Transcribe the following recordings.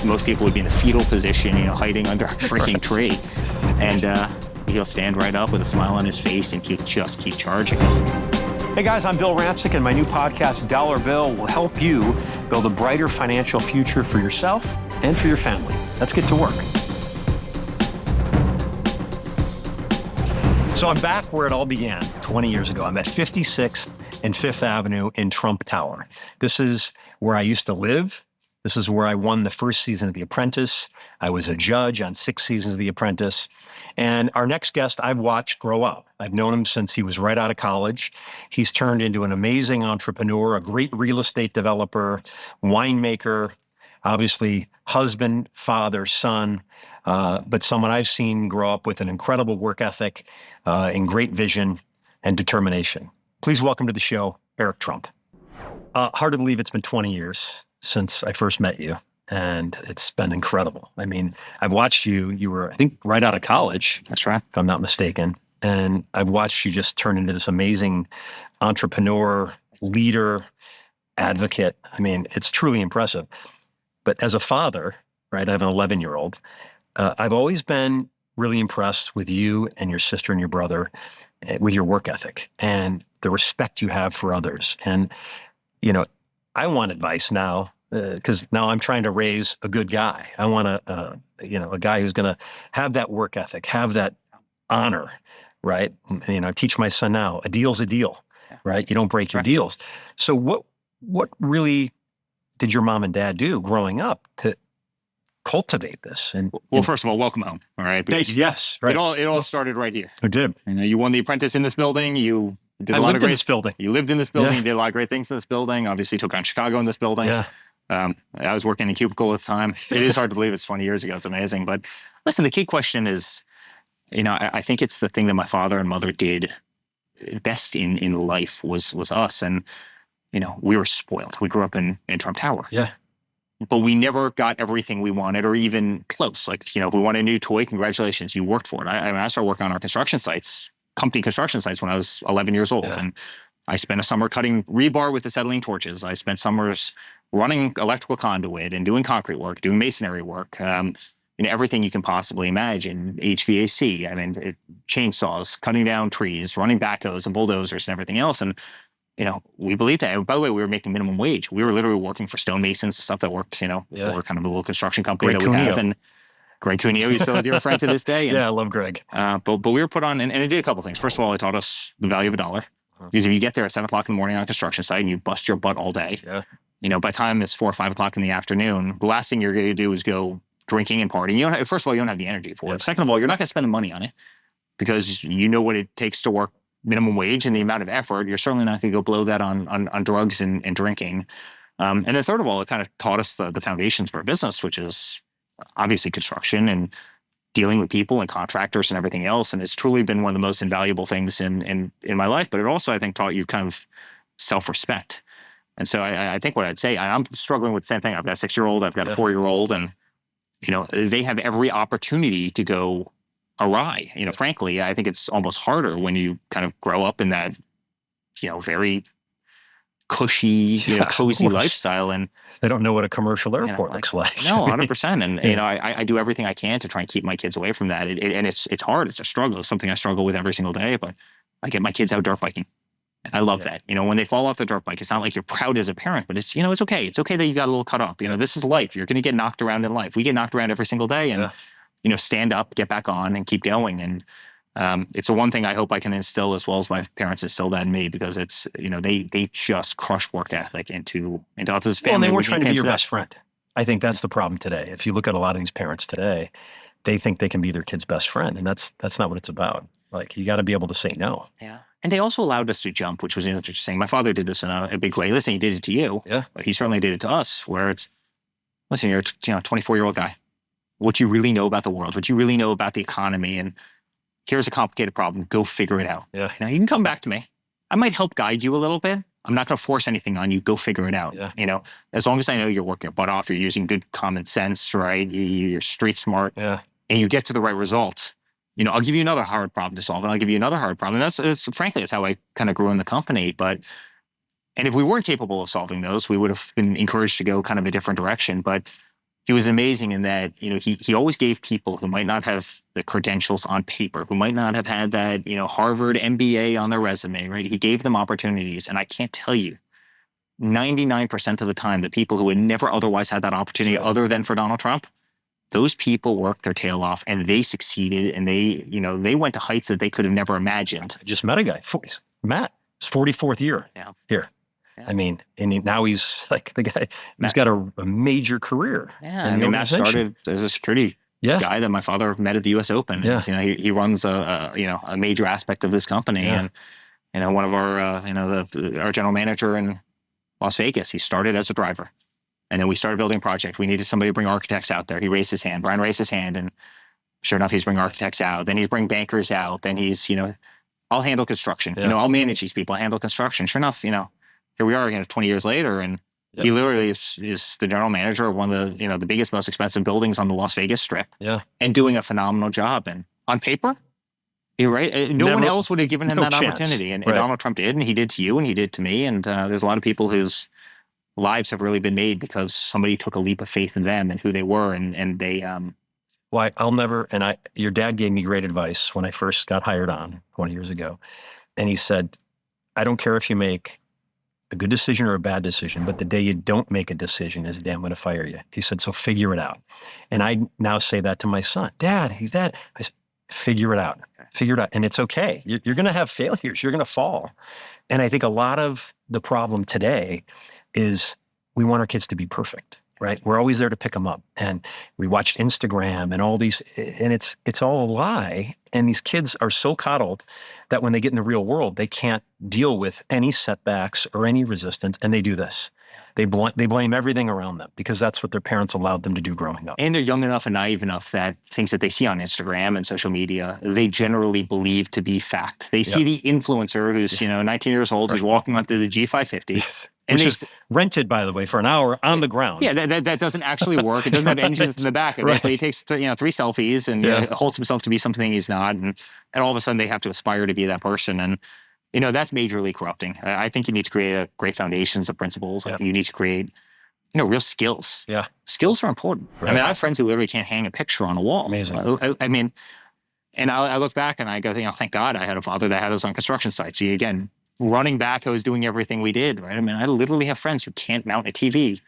most people would be in the fetal position, hiding under a freaking tree. And he'll stand right up with a smile on his face and he'll just keep charging. Hey guys, I'm Bill Rancic, and my new podcast, Dollar Bill, will help you build a brighter financial future for yourself and for your family. Let's get to work. So I'm back where it all began 20 years ago. I'm at 56th and 5th Avenue in Trump Tower. This is where I used to live. This is where I won the first season of The Apprentice. I was a judge on 6 seasons of The Apprentice. And our next guest I've watched grow up. I've known him since he was right out of college. He's turned into an amazing entrepreneur, a great real estate developer, winemaker, obviously husband, father, son, but someone I've seen grow up with an incredible work ethic and great vision and determination. Please welcome to the show, Eric Trump. Hard to believe it's been 20 years since I first met you, and it's been incredible. I mean, I've watched you. You were, I think, right out of college. That's right. If I'm not mistaken. And I've watched you just turn into this amazing entrepreneur, leader, advocate. I mean, it's truly impressive. But as a father, right, I have an 11-year-old. I've always been really impressed with you and your sister and your brother, with your work ethic and the respect you have for others. And, I want advice now because now I'm trying to raise a good guy. I want a guy who's going to have that work ethic, have that honor, right? I teach my son now, a deal's a deal, right? You don't break your deals. So what really did your mom and dad do growing up to cultivate this? Well, first of all, welcome home. All right. Yes. Right. It all started right here. It did. You won The Apprentice in this building. You did a lot of great. In this building. You lived in this building. Yeah. You did a lot of great things in this building. Obviously, took on Chicago in this building. Yeah. I was working in a cubicle at the time. It is hard to believe it's 20 years ago. It's amazing. But listen, the key question is, I think it's the thing that my father and mother did best in life was us. And, we were spoiled. We grew up in Trump Tower. Yeah. But we never got everything we wanted or even close. Like, if we want a new toy, congratulations, you worked for it. I started working on our company construction sites when I was 11 years old. Yeah. And I spent a summer cutting rebar with acetylene torches. I spent summers running electrical conduit and doing concrete work, doing masonry work, everything you can possibly imagine, HVAC, chainsaws, cutting down trees, running backhoes and bulldozers and everything else. And, we believed that. And by the way, we were making minimum wage. We were literally working for stonemasons and stuff that worked, for kind of a little construction company Greg that we Cuneo. have. And Greg Cuneo, he's still a dear friend to this day. And, Yeah, I love Greg. but we were put on, and it did a couple things. First of all, it taught us the value of a dollar. Because if you get there at 7 o'clock in the morning on a construction site and you bust your butt all day, by the time it's 4 or 5 o'clock in the afternoon, the last thing you're going to do is go drinking and partying. First of all, you don't have the energy for it. Second of all, you're not going to spend the money on it because you know what it takes to work minimum wage and the amount of effort. You're certainly not going to go blow that on drugs and drinking. And then third of all, it kind of taught us the foundations for a business, which is obviously construction and dealing with people and contractors and everything else. And it's truly been one of the most invaluable things in my life. But it also, I think, taught you kind of self-respect. And so I think what I'd say, I'm struggling with the same thing. I've got a 6-year-old, I've got a 4-year-old, and, they have every opportunity to go awry. Frankly, I think it's almost harder when you kind of grow up in that, very cushy, cozy lifestyle. And they don't know what a commercial airport looks like. No, 100%. And, I do everything I can to try and keep my kids away from that. And it's hard. It's a struggle. It's something I struggle with every single day, but I get my kids out dirt biking. And I love that. When they fall off the dirt bike, it's not like you're proud as a parent, but it's, it's okay. It's okay that you got a little cut up. This is life. You're going to get knocked around in life. We get knocked around every single day and, stand up, get back on and keep going. And it's the one thing I hope I can instill as well as my parents instilled that in me because it's, they just crush work ethic into this family. Well, and they weren't trying to be your best friend. I think that's the problem today. If you look at a lot of these parents today, they think they can be their kid's best friend. And that's not what it's about. Like, you got to be able to say no. Yeah. And they also allowed us to jump, which was interesting. My father did this in a big way. Listen, he did it to you. Yeah. But he certainly did it to us, where it's, listen, you're a 24-year-old guy. What you really know about the world, what you really know about the economy, and here's a complicated problem. Go figure it out. Yeah. You can come back to me. I might help guide you a little bit. I'm not going to force anything on you. Go figure it out. Yeah. As long as I know you're working your butt off, you're using good common sense, right? You're street smart, and you get to the right results. I'll give you another hard problem to solve, and I'll give you another hard problem. And frankly, that's how I kind of grew in the company. And if we weren't capable of solving those, we would have been encouraged to go kind of a different direction. But he was amazing in that, he always gave people who might not have the credentials on paper, who might not have had that, Harvard MBA on their resume, right? He gave them opportunities. And I can't tell you, 99% of the time, the people who would never otherwise had that opportunity other than for Donald Trump, those people worked their tail off and they succeeded, and they went to heights that they could have never imagined. I just met a guy, Matt, his 44th year here. Yeah. I mean, and now he's like the guy, he's got a major career. Yeah, I mean, Matt started as a security guy that my father met at the U.S. Open. Yeah. And, he runs a major aspect of this company. Yeah. And, one of our, our general manager in Las Vegas, he started as a driver. And then we started building a project. We needed somebody to bring architects out there. He raised his hand. Brian raised his hand. And sure enough, he's bringing architects out. Then he's bringing bankers out. Then he's, I'll handle construction. Yeah. I'll manage these people. I'll handle construction. Sure enough, here we are, 20 years later, and he literally is the general manager of one of the, the biggest, most expensive buildings on the Las Vegas Strip. Yeah. And doing a phenomenal job. And on paper, you're right. No one else would have given him that opportunity. And Donald Trump did, and he did to you, and he did to me. And there's a lot of people whose lives have really been made because somebody took a leap of faith in them and who they were, and they. Well, I'll never. And your dad gave me great advice when I first got hired on 20 years ago, and he said, "I don't care if you make a good decision or a bad decision, but the day you don't make a decision is the day I'm going to fire you." He said, "So figure it out." And I now say that to my son, Dad, I said, figure it out. Figure it out. And it's okay. You're going to have failures. You're going to fall. And I think a lot of the problem today is we want our kids to be perfect, right? We're always there to pick them up. And we watched Instagram and all these, and it's all a lie. And these kids are so coddled that when they get in the real world, they can't deal with any setbacks or any resistance. And they do this. They blame everything around them because that's what their parents allowed them to do growing up. And they're young enough and naive enough that things that they see on Instagram and social media, they generally believe to be fact. They see the influencer who's 19 years old, who's walking onto the G550. Yes. And which is rented, by the way, for an hour on the ground. Yeah, that doesn't actually work. It doesn't have engines in the back of it. But he takes 3 selfies and holds himself to be something he's not. And all of a sudden they have to aspire to be that person. And that's majorly corrupting. I think you need to create great foundations of principles. You need to create, real skills. Yeah. Skills are important. Right. I mean, I have friends who literally can't hang a picture on a wall. Amazing. I mean, and I look back and I go, thank God I had a father that had us on construction sites. See, again, running backhoes, doing everything we did, right? I mean, I literally have friends who can't mount a TV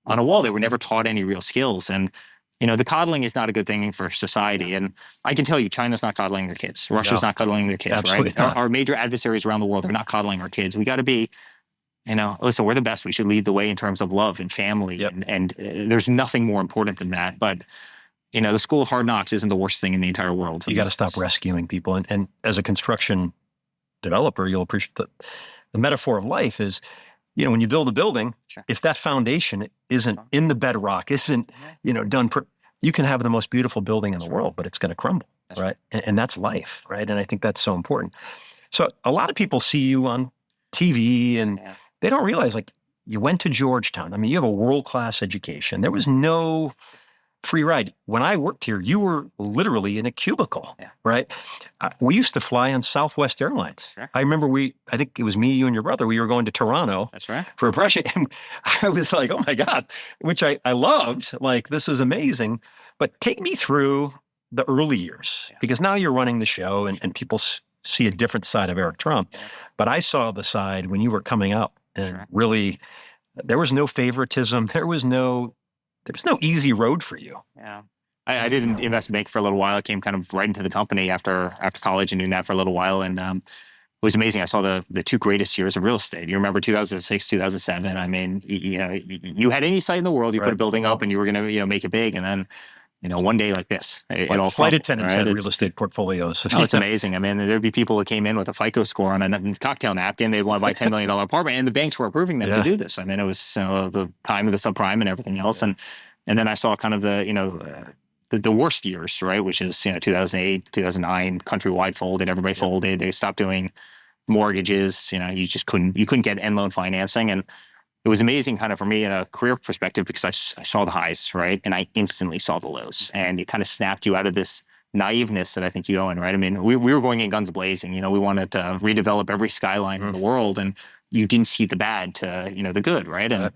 on a wall. They were never taught any real skills. And, the coddling is not a good thing for society. And I can tell you, China's not coddling their kids. Russia's not coddling their kids, right? Our major adversaries around the world are not coddling our kids. We got to be, listen, we're the best. We should lead the way in terms of love and family. And there's nothing more important than that. But, the school of hard knocks isn't the worst thing in the entire world. You got to stop rescuing people. And as a construction developer, you'll appreciate the metaphor of life is, when you build a building, if that foundation isn't in the bedrock, isn't, done, you can have the most beautiful building in the world, but it's going to crumble, right? And that's life, right? And I think that's so important. So a lot of people see you on TV and they don't realize, like, you went to Georgetown. I mean, you have a world-class education. There was no free ride. When I worked here, you were literally in a cubicle, right? We used to fly on Southwest Airlines. Sure. I remember I think it was me, you, and your brother. We were going to Toronto for a project. And I was like, oh my God, which I loved. Like, this is amazing. But take me through the early years, because now you're running the show and people see a different side of Eric Trump. But I saw the side when you were coming up, and really, there was no favoritism. There was no easy road for you. Yeah. I did investment bank for a little while. I came kind of right into the company after college and doing that for a little while. And it was amazing. I saw the 2 greatest years of real estate. You remember 2006, 2007. I mean, you had any site in the world, you put a building up and you were going to, make it big. And then, one day like this, it all flight attendants had real estate portportfolios. Oh, it's amazing. I mean, there'd be people that came in with a FICO score on a cocktail napkin. They'd want to buy a $10 million apartment, and the banks were approving them to do this. I mean, it was the time of the subprime and everything else. And then I saw kind of the worst years, right? Which is, 2008, 2009, countrywide folded, everybody folded. They stopped doing mortgages. You just couldn't get end loan financing. And it was amazing kind of for me in a career perspective because I saw the highs, right? And I instantly saw the lows. And it kind of snapped you out of this naiveness that I think you owe in, right? I mean, we were going in guns blazing. We wanted to redevelop every skyline in the world, and you didn't see the bad to, the good, right? And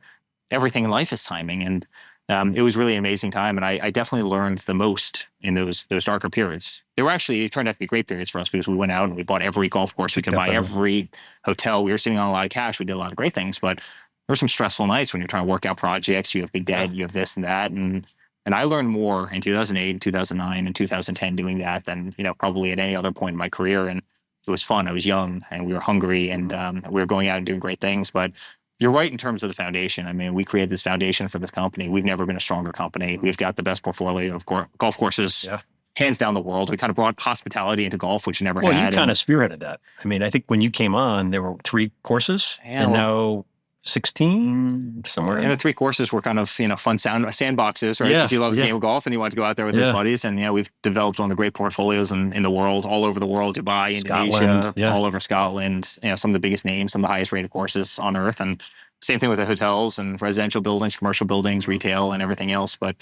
everything in life is timing. And It was really an amazing time, and I definitely learned the most in those darker periods. It turned out to be great periods for us because we went out and we bought every golf course we could buy, every hotel. We were sitting on a lot of cash. We did a lot of great things, but there were some stressful nights when you're trying to work out projects. You have big debt, you have this and that, and I learned more in 2008, and 2009, and 2010 doing that than probably at any other point in my career. And it was fun. I was young, and we were hungry, and we were going out and doing great things, but. You're right in terms of the foundation. I mean, we created this foundation for this company. We've never been a stronger company. We've got the best portfolio of golf courses, hands down the world. We kind of brought hospitality into golf, which you never had. Well, you kind of spearheaded that. I mean, I think when you came on, there were 3 courses, and now 16 somewhere. And the 3 courses were kind of fun sandboxes, right? Because he loves the game of golf, and he wanted to go out there with his buddies. And we've developed one of the great portfolios in the world, all over the world, Dubai, Indonesia, all over Scotland. Some of the biggest names, some of the highest rated courses on earth, and same thing with the hotels and residential buildings, commercial buildings, retail, and everything else. But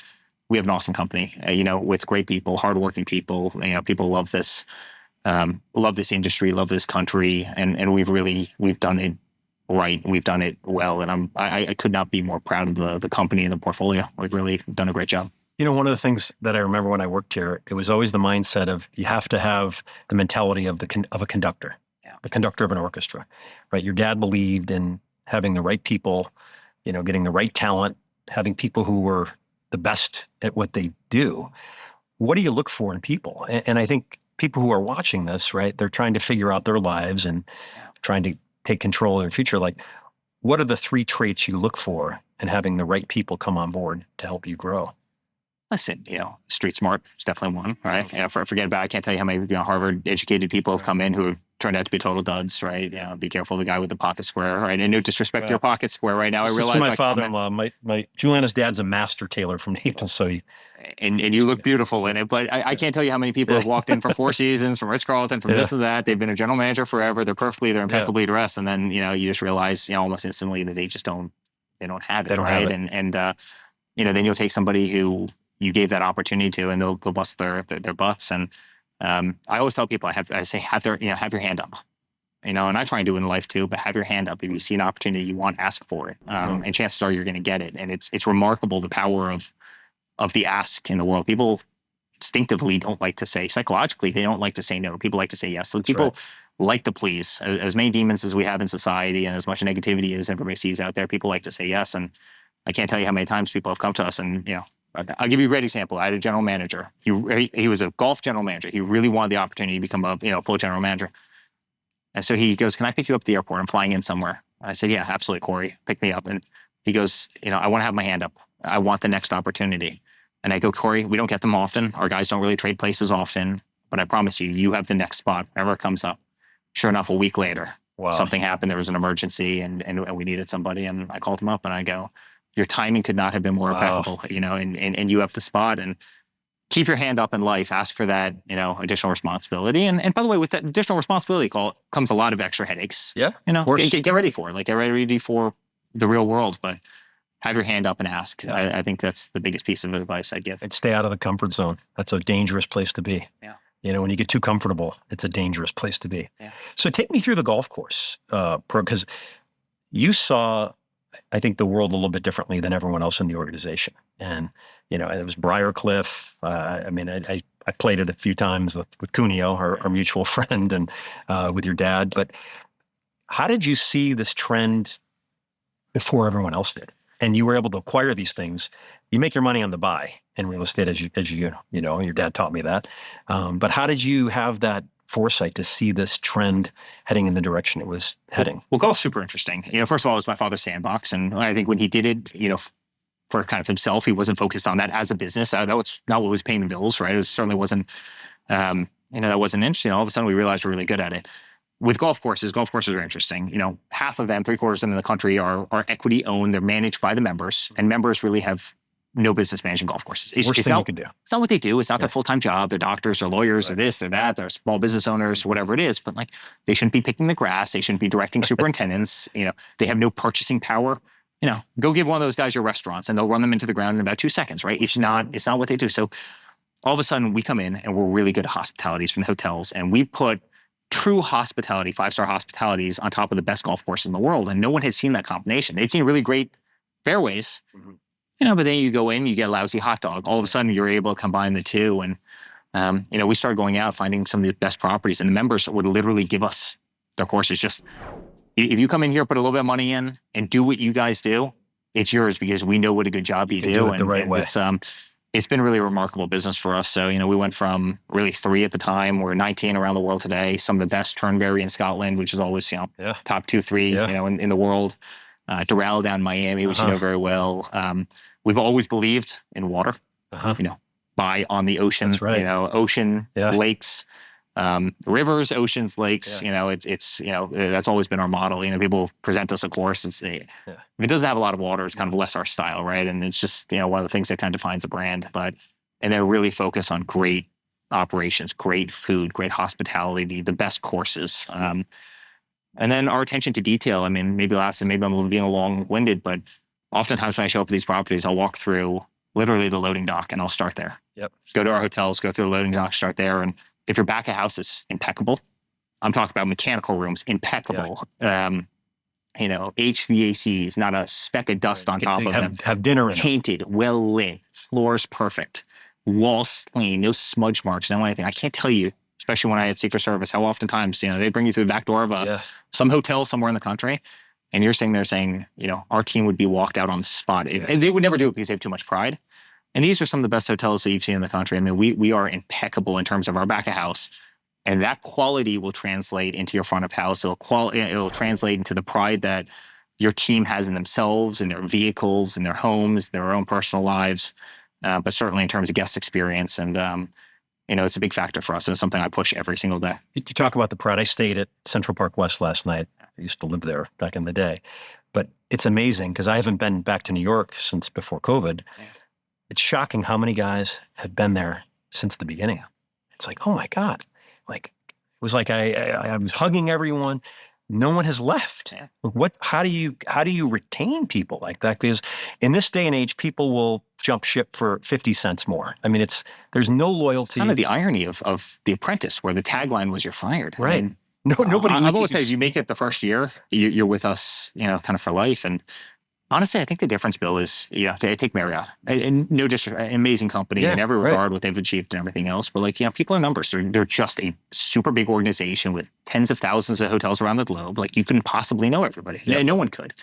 we have an awesome company, with great people, hardworking people. People love this industry, love this country, and we've done it right. We've done it well, and I could not be more proud of the company and the portfolio. We've really done a great job. One of the things that I remember when I worked here, it was always the mindset of you have to have the mentality of a conductor, the conductor of an orchestra, right? Your dad believed in having the right people, getting the right talent, having people who were the best at what they do. What do you look for in people? And I think people who are watching this, right, they're trying to figure out their lives and trying to take control of their future. Like, what are the 3 traits you look for in having the right people come on board to help you grow? Listen, street smart is definitely one, right? Forget about it. I can't tell you how many Harvard-educated people have come in who have turned out to be total duds, right? Be careful of the guy with the pocket square, right? And no disrespect to your pocket square right now. This I realize is my father-in-law. My Juliana's dad's a master tailor from Naples, so and you look beautiful in it. But I can't tell you how many people have walked in from 4 Seasons, from Ritz-Carlton, from this and that. They've been a general manager forever. They're impeccably dressed, and then you just realize almost instantly that they just don't have it, they don't right? have it. And then you'll take somebody who you gave that opportunity to, and they'll bust their butts. And I always tell people, I say have your hand up, and I try and do it in life too. But have your hand up if you see an opportunity you want, ask for it, and chances are you're going to get it. And it's remarkable the power of the ask in the world. People instinctively don't like to say, psychologically, they don't like to say no. People like to say yes. So people like to please. As many demons as we have in society, and as much negativity as everybody sees out there, people like to say yes. And I can't tell you how many times people have come to us and I'll give you a great example. I had a general manager. He was a golf general manager. He really wanted the opportunity to become a full general manager. And so he goes, "Can I pick you up at the airport? I'm flying in somewhere." And I said, "Yeah, absolutely, Corey. Pick me up." And he goes, "I want to have my hand up. I want the next opportunity." And I go, "Corey, we don't get them often. Our guys don't really trade places often. But I promise you, you have the next spot whenever it comes up." Sure enough, a week later, something happened. There was an emergency, and we needed somebody. And I called him up, and I go, "Your timing could not have been more impeccable, and you have the spot, and keep your hand up in life, ask for that, additional responsibility." And by the way, with that additional responsibility comes a lot of extra headaches. Yeah. Of course. Get ready for it. Get ready for the real world, but have your hand up and ask. I think that's the biggest piece of advice I'd give. And stay out of the comfort zone. That's a dangerous place to be. Yeah. When you get too comfortable, it's a dangerous place to be. Yeah. So take me through the golf course, because you saw, I think, the world a little bit differently than everyone else in the organization. And, it was Briarcliff. I played it a few times with Cuneo, our mutual friend, and with your dad. But how did you see this trend before everyone else did? And you were able to acquire these things. You make your money on the buy in real estate, as your dad taught me that. But how did you have that foresight to see this trend heading in the direction it was heading? Well, golf's super interesting. First of all, it was my father's sandbox. And I think when he did it, for kind of himself, he wasn't focused on that as a business. That was not what was paying the bills, right? It certainly wasn't, that wasn't interesting. All of a sudden, we realized we're really good at it. With golf courses are interesting. Half of them, 3/4 of them in the country are equity owned. They're managed by the members, and members really have no business managing golf courses. Worst thing you can do. It's not what they do. It's not their full-time job. They're doctors, they're lawyers, they're this, they're that, they're small business owners, whatever it is. But they shouldn't be picking the grass. They shouldn't be directing superintendents. They have no purchasing power. Go give one of those guys your restaurants and they'll run them into the ground in about 2 seconds, right? It's not what they do. So all of a sudden we come in and we're really good at hospitalities from the hotels, and we put true hospitality, 5-star hospitalities on top of the best golf courses in the world. And no one had seen that combination. They'd seen really great fairways, But then you go in, you get a lousy hot dog. All of a sudden, you're able to combine the two. And, we started going out, finding some of the best properties. And the members would literally give us their courses. Just, if you come in here, put a little bit of money in and do what you guys do, it's yours because we know what a good job you do. Do it the right way. It's been really a remarkable business for us. So, we went from really 3 at the time. We're 19 around the world today. Some of the best Turnberry in Scotland, which is always, top 2, 3, in the world. Doral down in Miami, which you know very well. We've always believed in water, buy on the ocean, That's right. Ocean, lakes, rivers, oceans, lakes, it's that's always been our model. People present us a course and say, if it doesn't have a lot of water, it's kind of less our style, right? And it's just, one of the things that kind of defines a brand. And they're really focused on great operations, great food, great hospitality, the best courses. And then our attention to detail. Maybe I'm being long-winded, but oftentimes when I show up at these properties, I'll walk through literally the loading dock and I'll start there. Yep. Go to our hotels, go through the loading dock, start there. And if your back of house is impeccable, I'm talking about mechanical rooms, impeccable. HVACs, not a speck of dust on top of them. Have dinner in Painted, well lit, floors perfect, walls clean, no smudge marks, no anything. I can't tell you, especially when I had Secret Service, how oftentimes, they'd bring you through the back door of some hotel somewhere in the country, and you're sitting there saying, our team would be walked out on the spot. And they would never do it because they have too much pride. And these are some of the best hotels that you've seen in the country. We are impeccable in terms of our back of house. And that quality will translate into your front of house. It'll translate into the pride that your team has in themselves, in their vehicles, in their homes, their own personal lives, but certainly in terms of guest experience. And, it's a big factor for us. And it's something I push every single day. You talk about the pride. I stayed at Central Park West last night. I used to live there back in the day. But it's amazing because I haven't been back to New York since before COVID. Yeah. It's shocking how many guys have been there since the beginning. It's like, oh my God. It was like I was hugging everyone. No one has left. Yeah. How do you retain people like that? Because in this day and age, people will jump ship for 50 cents more. There's no loyalty. It's kind of the irony of The Apprentice, where the tagline was "You're fired." Right. Nobody. I've always said, if you make it the first year, you're with us, kind of for life. And honestly, I think the difference, Bill, is, take Marriott. And no disrespect, amazing company in every regard, what they've achieved and everything else. But people are numbers. They're just a super big organization with tens of thousands of hotels around the globe. You couldn't possibly know everybody. Yep. No one could.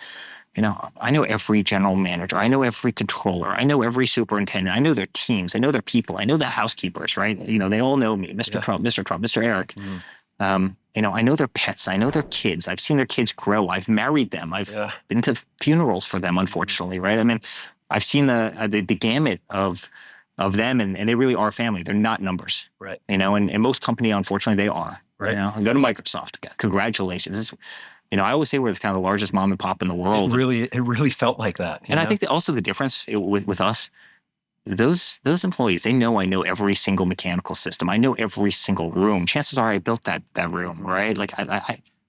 I know every general manager. I know every controller. I know every superintendent. I know their teams. I know their people. I know the housekeepers, right? They all know me, Mr. Trump, Mr. Eric. Mm. I know their pets. I know their kids. I've seen their kids grow. I've married them. I've been to funerals for them, unfortunately, right? I've seen the gamut of them, and they really are family. They're not numbers, right? And most company, unfortunately, they are, right? Go to Microsoft. Congratulations. I always say we're kind of the largest mom and pop in the world. It really felt like that. And I think that also the difference with us, those employees, I know every single mechanical system. I know every single room. Chances are I built that room, right?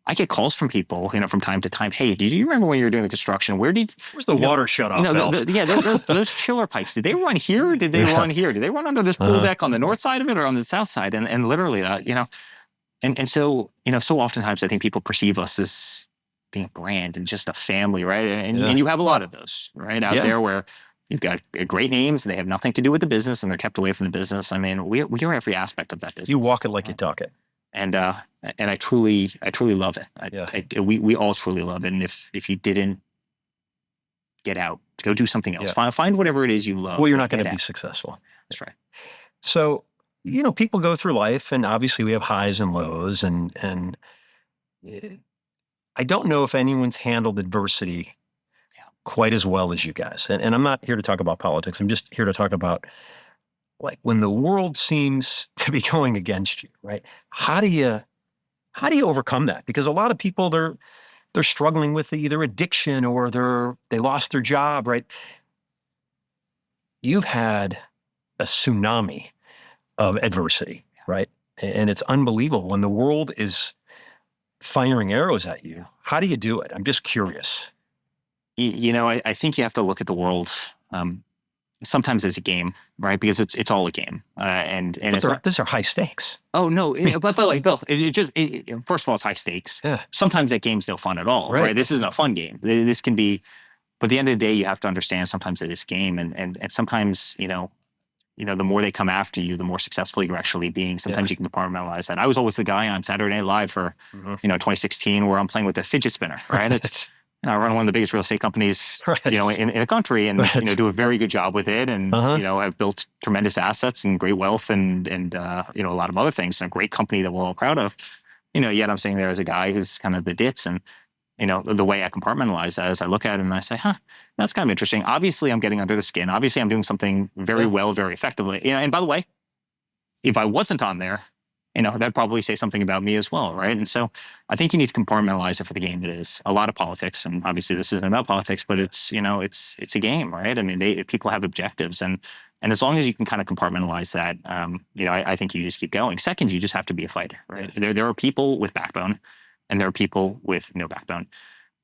I get calls from people, from time to time. Hey, did you remember when you were doing the construction? Where's the water shut off? Those chiller pipes. Did they run here? Or did they run here? Did they run under this pool deck on the north side of it or on the south side? And literally, and so so oftentimes I think people perceive us as being a brand and just a family, right? And you have a lot of those, right, out there where you've got great names and they have nothing to do with the business and they're kept away from the business. We are every aspect of that business. You walk it like you talk it. And I truly love it. We all truly love it. And if you didn't, get out, go do something else. Find whatever it is you love. Well, you're not going to be successful. That's right. So, people go through life, and obviously we have highs and lows, and I don't know if anyone's handled adversity quite as well as you guys. And I'm not here to talk about politics. I'm just here to talk about when the world seems to be going against you, right? How do you overcome that? Because a lot of people, they're struggling with either addiction or they lost their job, right? You've had a tsunami of adversity, right? And it's unbelievable when the world is firing arrows at you. How do you do it? I'm just curious. I think you have to look at the world sometimes as a game, right? Because it's all a game, and these are high stakes. Oh no, but Bill, first of all, it's high stakes. Yeah. Sometimes that game's no fun at all, right? This isn't a fun game. This can be, But at the end of the day, you have to understand sometimes it is game, and sometimes the more they come after you, the more successful you're actually being. Sometimes you can compartmentalize that. I was always the guy on Saturday Night Live for 2016 where I'm playing with the fidget spinner, right? It's I run one of the biggest real estate companies, in the country, and do a very good job with it, and have built tremendous assets and great wealth, and a lot of other things, and a great company that we're all proud of. Yet I'm sitting there as a guy who's kind of the ditz, and the way I compartmentalize that is I look at it and I say, that's kind of interesting. Obviously, I'm getting under the skin. Obviously, I'm doing something very well, very effectively. And by the way, if I wasn't on there, that'd probably say something about me as well, right? And so I think you need to compartmentalize it for the game it is. A lot of politics, and obviously this isn't about politics, but it's a game, right? I mean, people have objectives, and as long as you can kind of compartmentalize that, I think you just keep going. Second, you just have to be a fighter, right? There are people with backbone, and there are people with no backbone.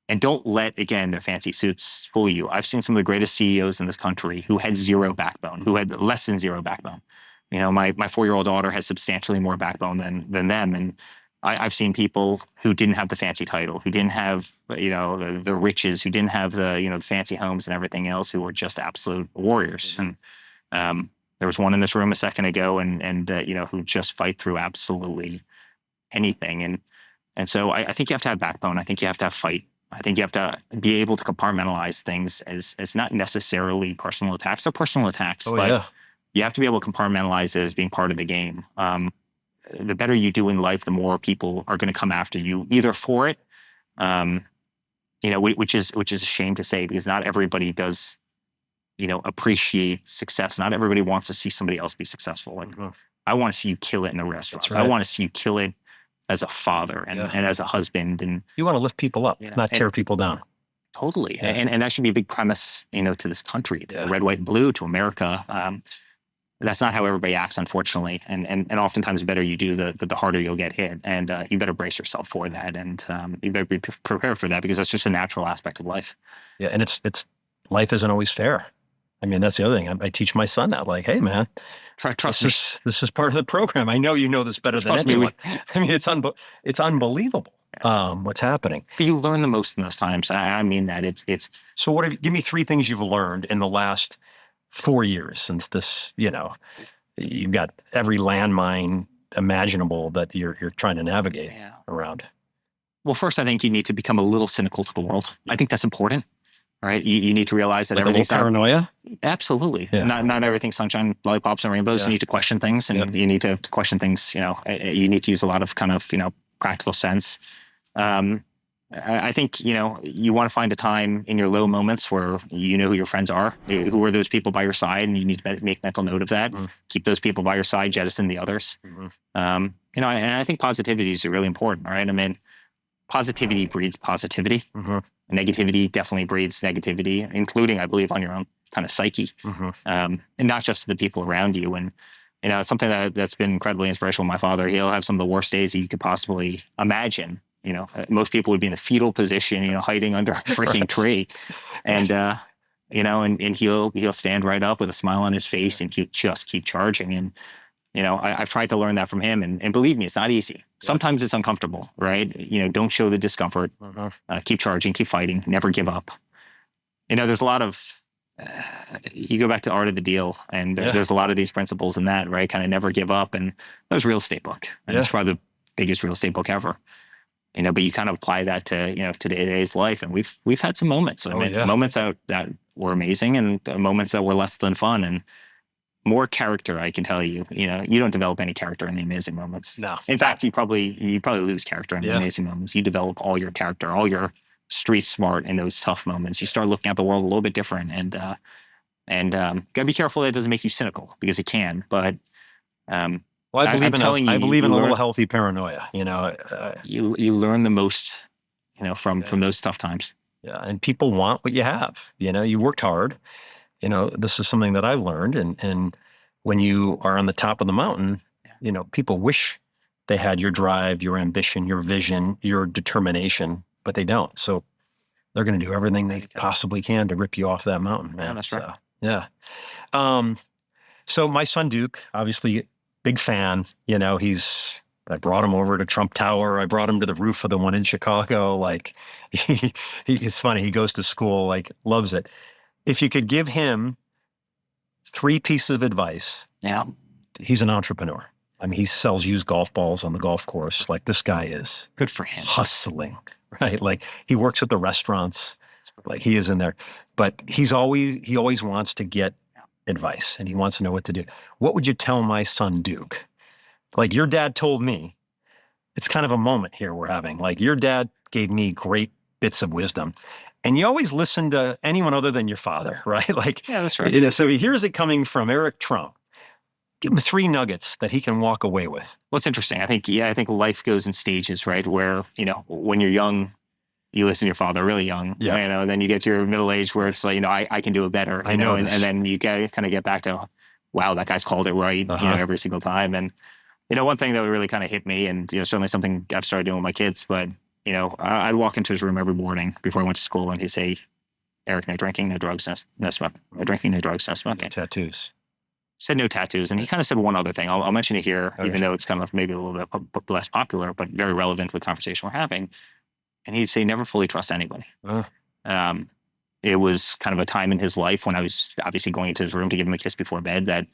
And don't let, again, their fancy suits fool you. I've seen some of the greatest CEOs in this country who had zero backbone, who had less than zero backbone. My 4-year-old daughter has substantially more backbone than them. And I've seen people who didn't have the fancy title, who didn't have, the riches, who didn't have the fancy homes and everything else, who were just absolute warriors. And there was one in this room a second ago and who just fight through absolutely anything. And so I think you have to have backbone. I think you have to have fight. I think you have to be able to compartmentalize things as not necessarily personal attacks. They're personal attacks, but you have to be able to compartmentalize it as being part of the game. The better you do in life, the more people are going to come after you, either for it, which is a shame to say, because not everybody does, appreciate success. Not everybody wants to see somebody else be successful. Like, I want to see you kill it in the restaurants. Right. I want to see you kill it as a father and as a husband. And you want to lift people up, not tear people down. Totally. Yeah. And that should be a big premise, to this country, to red, white, and blue, to America. That's not how everybody acts, unfortunately. And oftentimes the better you do, the harder you'll get hit. And you better brace yourself for that. And you better be prepared for that, because that's just a natural aspect of life. Yeah. And it's life isn't always fair. I mean, that's the other thing. I teach my son that, like, hey, man, trust me. This is part of the program. I know you know this better than anyone. I mean, it's unbelievable what's happening. But you learn the most in those times. I mean that. It's. So give me 3 things you've learned in the last 4 years since this, you've got every landmine imaginable that you're trying to navigate around. Well, first, I think you need to become a little cynical to the world. I think that's important. Right, you need to realize that everything's paranoia. Absolutely, not everything's sunshine, lollipops, and rainbows. You need to question things, and you need to question things. You need to use a lot of kind of practical sense. I think you want to find a time in your low moments where you know who your friends are, who are those people by your side, and you need to make mental note of that. Keep those people by your side, jettison the others. And I think positivity is really important. Right, I mean, positivity breeds positivity. Negativity definitely breeds negativity, including, I believe, on your own kind of psyche, and not just the people around you. And it's something that's been incredibly inspirational. My father, he'll have some of the worst days that you could possibly imagine. Most people would be in the fetal position, hiding under a freaking tree, and and he'll stand right up with a smile on his face and just keep charging. And I've tried to learn that from him, and believe me, it's not easy. Sometimes it's uncomfortable, right? Don't show the discomfort. Keep charging, keep fighting, never give up. There's a lot of, you go back to Art of the Deal, and there's a lot of these principles in that, right? Kind of never give up. And that was a real estate book. And it's probably the biggest real estate book ever. But you kind of apply that to, to today's life. And we've had some moments. Moments that were amazing, and moments that were less than fun. And more character, I can tell you. You don't develop any character in the amazing moments. No. In fact, you probably lose character in the amazing moments. You develop all your character, all your street smart in those tough moments. You start looking at the world a little bit different, and gotta be careful that it doesn't make you cynical, because it can. But I believe in a little healthy paranoia. You learn the most, from those tough times. Yeah, and people want what you have. You worked hard. This is something that I've learned. And when you are on the top of the mountain, people wish they had your drive, your ambition, your vision, your determination, but they don't. So they're going to do everything they possibly can to rip you off that mountain, man. Yeah, that's right. So my son, Duke, obviously big fan, he's I brought him over to Trump Tower. I brought him to the roof of the one in Chicago. Like, it's funny. He goes to school, like, loves it. If you could give him 3 pieces of advice, Yeah. he's an entrepreneur. I mean, he sells used golf balls on the golf course. Like, this guy is Good for him. hustling, right? Like, he works at the restaurants. Like, he is in there. But he always wants to get advice, and he wants to know what to do. What would you tell my son, Duke? Like your dad told me, it's kind of a moment here we're having. Like your dad gave me great bits of wisdom. And you always listen to anyone other than your father, right? Like, Yeah, that's right. You know, so he hears it coming from Eric Trump. Give him 3 nuggets that he can walk away with. What's interesting, I think life goes in stages, right? Where, when you're young, you listen to your father really young, and then you get to your middle age where it's like, I can do it better. I know and then you kind of get back to, wow, that guy's called it right, every single time. And, one thing that really kind of hit me, and, certainly something I've started doing with my kids, but, I'd walk into his room every morning before I went to school and he'd say, Eric, no drinking, no drugs, no smoking. No drinking, no drugs, no smoking. No tattoos. Said no tattoos. And he kind of said one other thing. I'll mention it here, even though it's kind of maybe a little bit less popular, but very relevant to the conversation we're having. And he'd say, never fully trust anybody. It was kind of a time in his life when I was obviously going into his room to give him a kiss before bed that,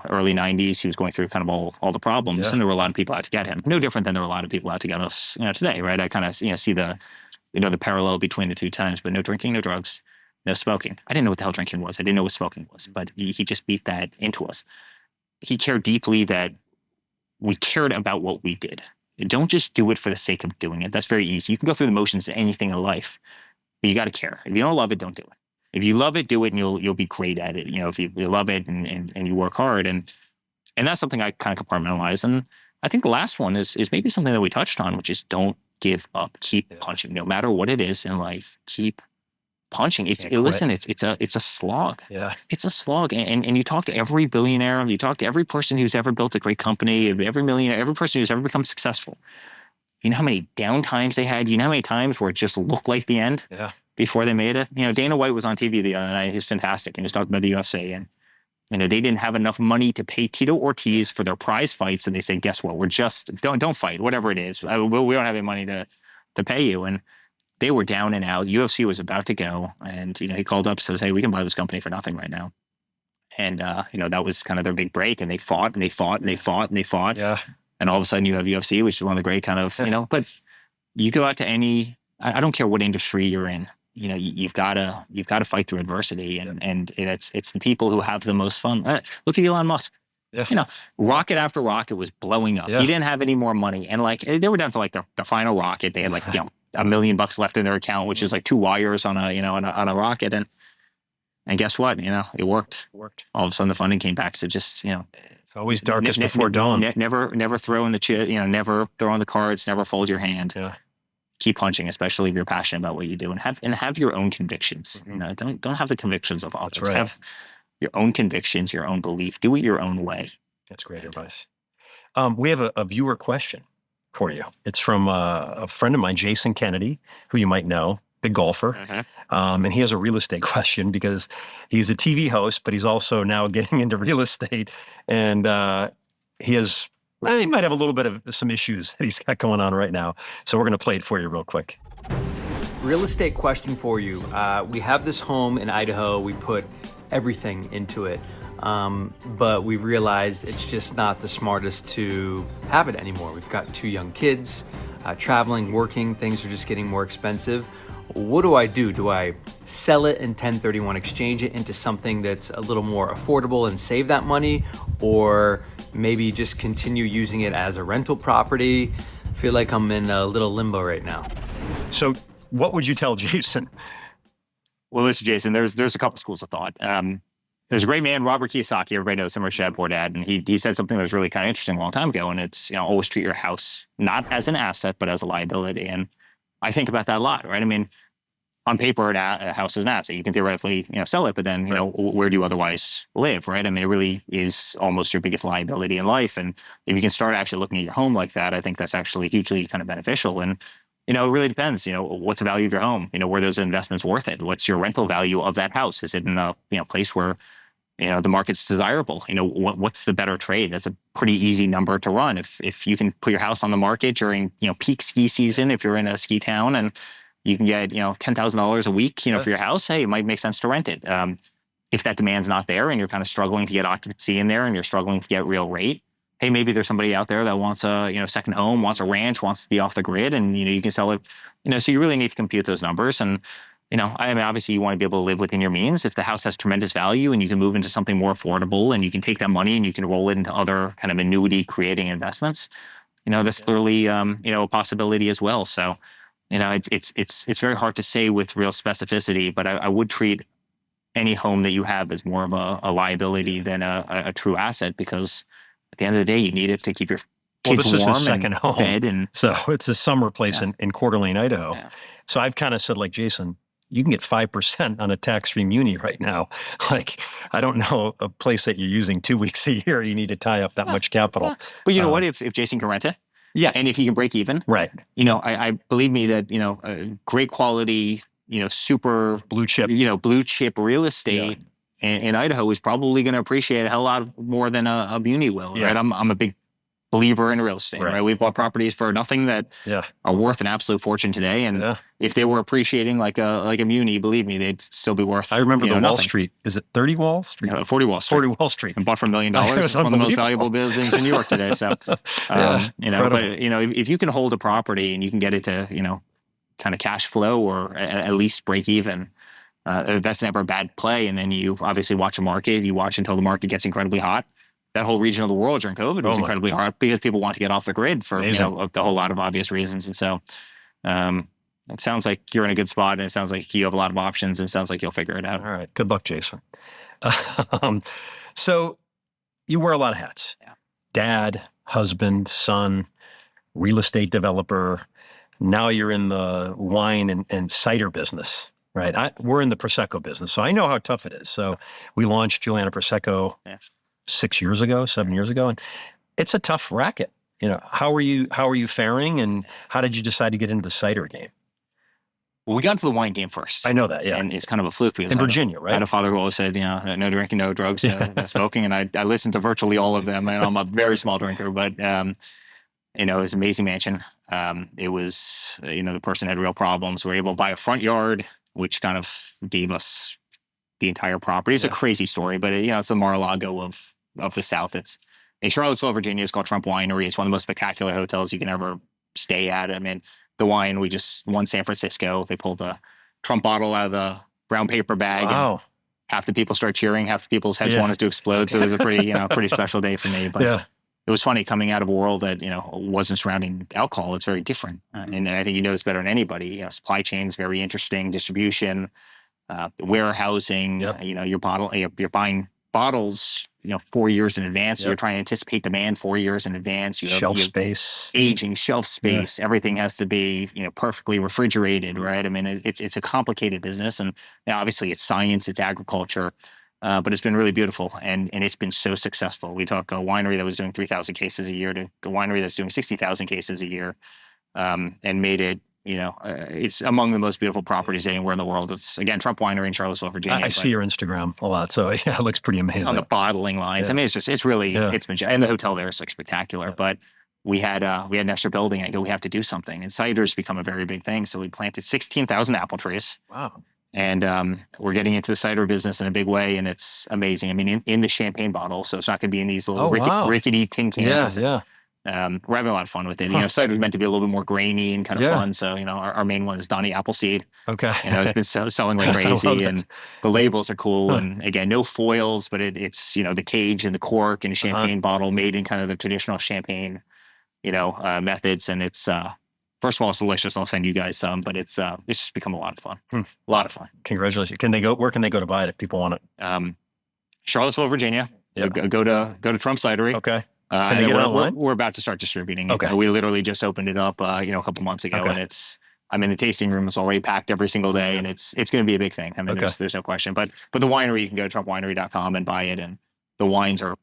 early 90s, he was going through kind of all the problems. And there were a lot of people out to get him. No different than there were a lot of people out to get us, today, right? I kind of, see the, the parallel between the 2 times, but no drinking, no drugs, no smoking. I didn't know what the hell drinking was. I didn't know what smoking was, but he just beat that into us. He cared deeply that we cared about what we did. Don't just do it for the sake of doing it. That's very easy. You can go through the motions in anything in life, but you got to care. If you don't love it, don't do it. If you love it, do it, and you'll be great at it. If you love it and you work hard, and that's something I kind of compartmentalize. And I think the last one is maybe something that we touched on, which is don't give up. Keep punching, no matter what it is in life. Keep punching. It's a slog. Yeah, it's a slog. And you talk to every billionaire, you talk to every person who's ever built a great company, every millionaire, every person who's ever become successful. You know how many down times they had? You know how many times where it just looked like the end before they made it? Dana White was on TV the other night. He's fantastic. And he was talking about the UFC. And, they didn't have enough money to pay Tito Ortiz for their prize fights. So they said, guess what? We're just, don't fight, whatever it is. We don't have any money to pay you. And they were down and out. UFC was about to go. And, he called up, says, hey, we can buy this company for nothing right now. And, that was kind of their big break. And they fought and they fought and they fought and they fought. Yeah. And all of a sudden you have UFC, which is one of the great kind of, but you go out to I don't care what industry you're in, you've got to fight through adversity. And it's the people who have the most fun. Look at Elon Musk. Yeah. Rocket after rocket was blowing up. Yeah. He didn't have any more money. And they were down to the final rocket. They had $1 million left in their account, which is 2 wires on a rocket. And guess what? It worked. All of a sudden the funding came back. So just, it's always darkest before dawn. Never throw in the never throw on the cards, never fold your hand. Yeah. Keep punching, especially if you're passionate about what you do, and have your own convictions. Don't have the convictions of others. Right. Have your own convictions, your own belief. Do it your own way. That's great advice. We have a viewer question for you. It's from a friend of mine, Jason Kennedy, who you might know. Big golfer. And he has a real estate question because he's a TV host, but he's also now getting into real estate. And he might have a little bit of some issues that he's got going on right now. So we're going to play it for you real quick. Real estate question for you. We have this home in Idaho. We put everything into it. But we realized it's just not the smartest to have it anymore. We've got 2 young kids, traveling, working. Things are just getting more expensive. What do I do? Do I sell it and 1031 exchange it into something that's a little more affordable and save that money? Or maybe just continue using it as a rental property? I feel like I'm in a little limbo right now. So what would you tell Jason? Well, listen, Jason, there's a couple schools of thought. There's a great man, Robert Kiyosaki. Everybody knows him, or Shadboard ad. And he said something that was really kind of interesting a long time ago. And it's, always treat your house not as an asset, but as a liability. And I think about that a lot, right? I mean, on paper, a house is an asset. You can theoretically, sell it, but then, where do you otherwise live, right? I mean, it really is almost your biggest liability in life. And if you can start actually looking at your home like that, I think that's actually hugely kind of beneficial. And, it really depends, what's the value of your home? Were those investments worth it? What's your rental value of that house? Is it in a, place where the market's desirable. What's the better trade? That's a pretty easy number to run. If you can put your house on the market during, peak ski season, if you're in a ski town and you can get, $10,000 a week, for your house, hey, it might make sense to rent it. If that demand's not there and you're kind of struggling to get occupancy in there and you're struggling to get real rate, hey, maybe there's somebody out there that wants a, second home, wants a ranch, wants to be off the grid, and, you can sell it, so you really need to compute those numbers. And, obviously you want to be able to live within your means. If the house has tremendous value and you can move into something more affordable and you can take that money and you can roll it into other kind of annuity creating investments, that's clearly, a possibility as well. So, it's very hard to say with real specificity, but I would treat any home that you have as more of a liability than a true asset, because at the end of the day, you need it to keep your kids this warm is his second home. Fed and so it's a summer place in Coeur d'Alene, Idaho. Yeah. So I've kind of said, like, Jason, you can get 5% on a tax-free muni right now. Like, I don't know a place that you're using 2 weeks a year. You need to tie up that much capital. But you know what? If Jason can rent it, yeah, and if he can break even, right? I believe me that great quality, super blue chip, blue chip real estate in Idaho is probably going to appreciate a hell lot more than a muni will. Yeah. Right? I'm a big believer in real estate. Right? We've bought properties for nothing that are worth an absolute fortune today, and if they were appreciating like a muni, believe me, they'd still be worth. I remember the Wall nothing. Street. Is it 30 Wall Street? 40 Wall Street. 40 Wall Street. And bought for $1 million. It's one of the most valuable buildings in New York today. So, but if you can hold a property and you can get it to kind of cash flow or at least break even, that's never a bad play. And then you obviously watch a market. You watch until the market gets incredibly hot. That whole region of the world during COVID was incredibly hot because people want to get off the grid for a whole lot of obvious reasons. And so it sounds like you're in a good spot, and it sounds like you have a lot of options, and it sounds like you'll figure it out. All right. Good luck, Jason. So you wear a lot of hats. Yeah. Dad, husband, son, real estate developer. Now you're in the wine and cider business, right? We're in the Prosecco business, so I know how tough it is. So we launched Juliana Prosecco 7 years ago, and it's a tough racket. How are you faring, and how did you decide to get into the cider game? Well, we got into the wine game first. I know that, yeah. And it's kind of a fluke because in Virginia, right? I had a father who always said, no drinking, no drugs, no smoking, and I listened to virtually all of them. And I'm a very small drinker, but it was an amazing mansion. It was, the person had real problems. We were able to buy a front yard, which kind of gave us the entire property. It's a crazy story, but it's the Mar-a-Lago of the South. It's in Charlottesville, Virginia. It's called Trump Winery. It's one of the most spectacular hotels you can ever stay at. I mean, the wine, we just won San Francisco. They pulled the Trump bottle out of the brown paper bag. Wow. And half the people start cheering. Half the people's heads wanted to explode. So it was a pretty, pretty special day for me. But it was funny coming out of a world that, wasn't surrounding alcohol. It's very different. And I think you know this better than anybody. Supply chain's very interesting, distribution, warehousing, you're buying bottles, 4 years in advance. You're trying to anticipate demand 4 years in advance. You have shelf space, aging shelf space. Everything has to be, perfectly refrigerated, right? I mean, it's a complicated business, and obviously it's science, it's agriculture, but it's been really beautiful, and it's been so successful. We talk a winery that was doing 3,000 cases a year to a winery that's doing 60,000 cases a year, and made it. It's among the most beautiful properties anywhere in the world. It's, again, Trump Winery in Charlottesville, Virginia. I see your Instagram a lot, so it looks pretty amazing. On the bottling lines. I mean, it's really, it's majestic. And the hotel there is like spectacular. But we had an extra building. I go, we have to do something. And cider's become a very big thing. So we planted 16,000 apple trees. Wow. And we're getting into the cider business in a big way, and it's amazing. I mean, in the champagne bottle, so it's not going to be in these little rickety tin cans. Yeah. We're having a lot of fun with it. Cider is meant to be a little bit more grainy and kind of fun. So, our main one is Donny Appleseed. Okay. It's been selling like crazy, and the labels are cool. And again, no foils, but it's, the cage and the cork and a champagne bottle made in kind of the traditional champagne, methods. And it's, first of all, it's delicious. I'll send you guys some, but it's just become a lot of fun. A lot of fun. Congratulations. Where can they go to buy it if people want it? Charlottesville, Virginia. Yep. Go to Trump Cidery. Okay. Can they get it online? We're about to start distributing. Okay. We literally just opened it up, a couple months ago, and the tasting room is already packed every single day, and it's going to be a big thing. I mean, there's no question. But the winery, you can go to trumpwinery.com and buy it, and the wines are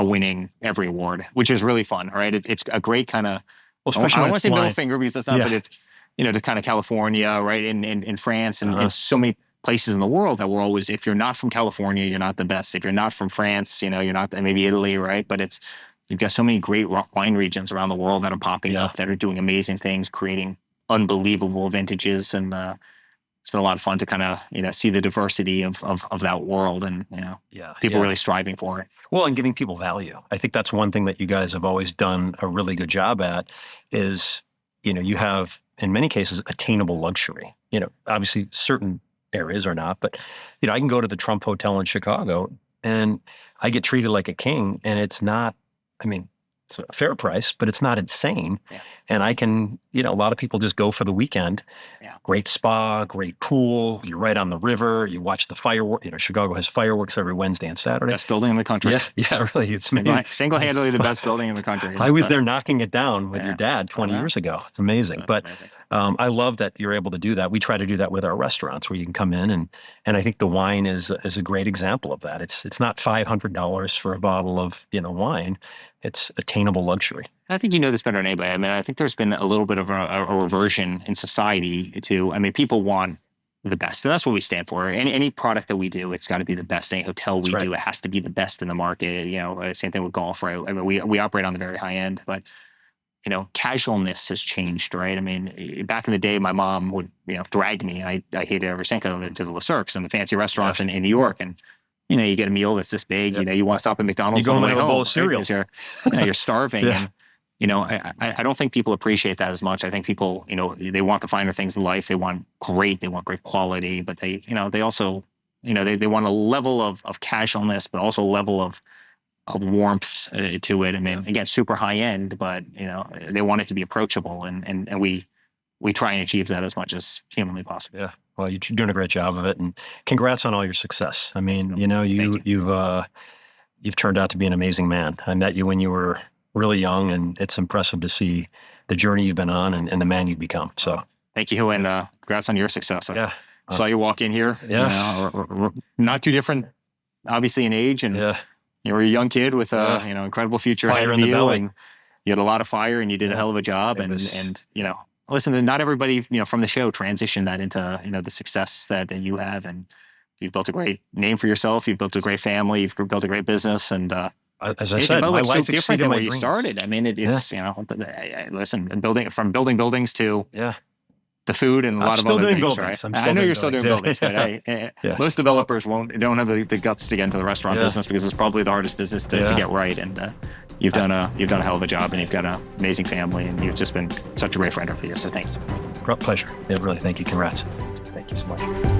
winning every award, which is really fun. Right? It's a great kind of. Well, especially I don't want to say middle finger because that's not, but it's to kind of California, right? In France, and so many places in the world that were always, if you're not from California, you're not the best. If you're not from France, you're not, maybe Italy, right? But you've got so many great wine regions around the world that are popping up, that are doing amazing things, creating unbelievable vintages. And it's been a lot of fun to kind of, see the diversity of that world, and, people really striving for it. Well, and giving people value. I think that's one thing that you guys have always done a really good job at is, you have, in many cases, attainable luxury. Obviously certain areas are not, but, I can go to the Trump Hotel in Chicago and I get treated like a king, and it's not, it's a fair price, but it's not insane. Yeah. And I can, a lot of people just go for the weekend. Yeah. Great spa, great pool. You're right on the river. You watch the fireworks. Chicago has fireworks every Wednesday and Saturday. Best building in the country. Yeah, really. It's single-handedly the best building in the country. I was there knocking it down with your dad 20 years ago. It's amazing. But I love that you're able to do that. We try to do that with our restaurants, where you can come in, and I think the wine is a great example of that. It's not $500 for a bottle of wine. It's attainable luxury. I think this better than anybody. I think there's been a little bit of a reversion in society to, people want the best. And that's what we stand for. Any product that we do, it's got to be the best. Any hotel we do, it has to be the best in the market. Same thing with golf, right? We operate on the very high end, but, casualness has changed, right? Back in the day, my mom would, drag me, and I hated it every single time, to the Le Cirques and the fancy restaurants in New York. And, you get a meal that's this big, you want to stop at McDonald's on the way home. You go and have a bowl of cereal. Right? You're starving. And, I don't think people appreciate that as much. I think people, they want the finer things in life. They want great quality, but they also, they want a level of casualness, but also a level of warmth to it. Again, super high end, but, they want it to be approachable. And we try and achieve that as much as humanly possible. Yeah. Well, you're doing a great job of it, and congrats on all your success. You've turned out to be an amazing man. I met you when you were really young, and it's impressive to see the journey you've been on and the man you've become. So thank you, and congrats on your success. I saw you walk in here. We're not too different, obviously, in age, and you were a young kid with incredible future ahead of you, and you had a lot of fire, and you did a hell of a job, listen, not everybody, from the show transitioned that into, the success that you have, and you've built a great name for yourself. You've built a great family. You've built a great business, and as I said, my life so different than where you dreams. started. It's listen, building buildings to the food and a lot of other things. Right? I know you're still doing buildings, but most developers don't have the guts to get into the restaurant business, because it's probably the hardest business to get right. And you've done a hell of a job, and you've got an amazing family, and you've just been such a great friend over the years. So thanks. Pleasure. Yeah, really. Thank you. Congrats. Thank you so much.